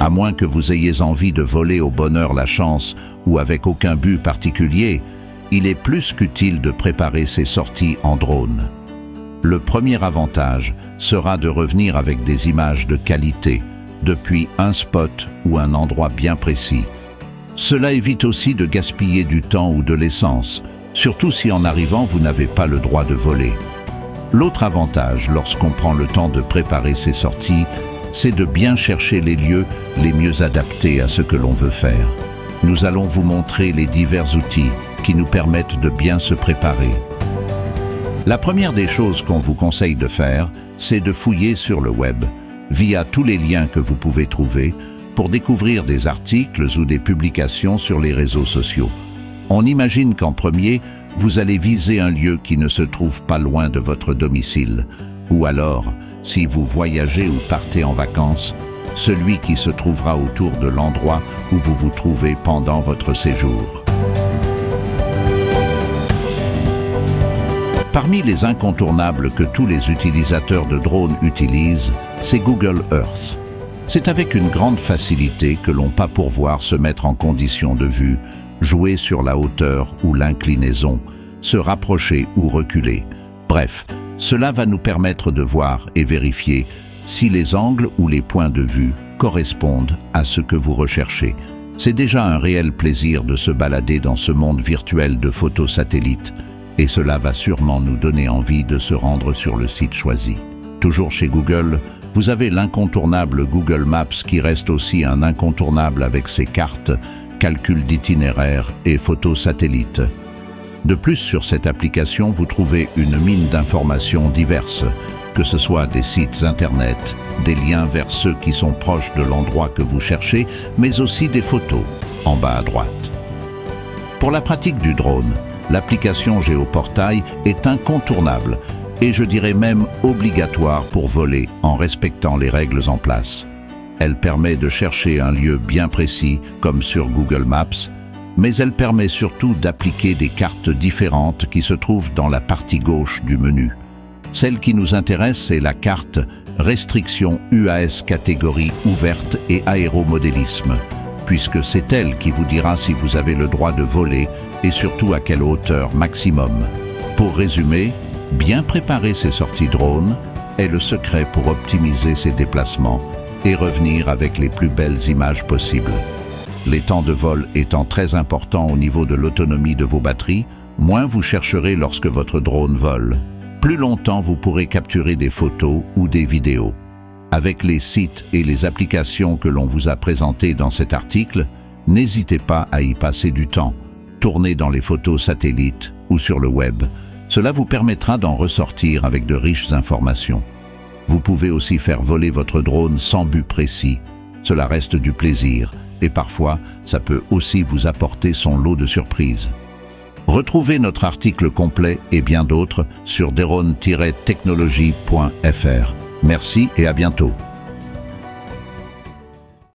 À moins que vous ayez envie de voler au bonheur la chance ou avec aucun but particulier, il est plus qu'utile de préparer ces sorties en drone. Le premier avantage sera de revenir avec des images de qualité, depuis un spot ou un endroit bien précis. Cela évite aussi de gaspiller du temps ou de l'essence, surtout si en arrivant vous n'avez pas le droit de voler. L'autre avantage lorsqu'on prend le temps de préparer ces sorties, c'est de bien chercher les lieux les mieux adaptés à ce que l'on veut faire. Nous allons vous montrer les divers outils qui nous permettent de bien se préparer. La première des choses qu'on vous conseille de faire, c'est de fouiller sur le web, via tous les liens que vous pouvez trouver, pour découvrir des articles ou des publications sur les réseaux sociaux. On imagine qu'en premier, vous allez viser un lieu qui ne se trouve pas loin de votre domicile, ou alors, si vous voyagez ou partez en vacances, celui qui se trouvera autour de l'endroit où vous vous trouvez pendant votre séjour. Parmi les incontournables que tous les utilisateurs de drones utilisent, c'est Google Earth. C'est avec une grande facilité que l'on peut pouvoir se mettre en condition de vue, jouer sur la hauteur ou l'inclinaison, se rapprocher ou reculer. Bref, cela va nous permettre de voir et vérifier si les angles ou les points de vue correspondent à ce que vous recherchez. C'est déjà un réel plaisir de se balader dans ce monde virtuel de photos satellites, et cela va sûrement nous donner envie de se rendre sur le site choisi. Toujours chez Google, vous avez l'incontournable Google Maps qui reste aussi un incontournable avec ses cartes, calculs d'itinéraires et photos satellites. De plus, sur cette application, vous trouvez une mine d'informations diverses, que ce soit des sites internet, des liens vers ceux qui sont proches de l'endroit que vous cherchez, mais aussi des photos, en bas à droite. Pour la pratique du drone, l'application Géoportail est incontournable et je dirais même obligatoire pour voler en respectant les règles en place. Elle permet de chercher un lieu bien précis comme sur Google Maps, mais elle permet surtout d'appliquer des cartes différentes qui se trouvent dans la partie gauche du menu. Celle qui nous intéresse est la carte Restriction UAS catégorie ouverte et aéromodélisme, puisque c'est elle qui vous dira si vous avez le droit de voler et surtout à quelle hauteur maximum. Pour résumer, bien préparer ses sorties drone est le secret pour optimiser ses déplacements et revenir avec les plus belles images possibles. Les temps de vol étant très importants au niveau de l'autonomie de vos batteries, moins vous chercherez lorsque votre drone vole. Plus longtemps vous pourrez capturer des photos ou des vidéos. Avec les sites et les applications que l'on vous a présentés dans cet article, n'hésitez pas à y passer du temps. Tournez dans les photos satellites ou sur le web. Cela vous permettra d'en ressortir avec de riches informations. Vous pouvez aussi faire voler votre drone sans but précis. Cela reste du plaisir et parfois, ça peut aussi vous apporter son lot de surprises. Retrouvez notre article complet et bien d'autres sur drone-technologie.fr. Merci et à bientôt.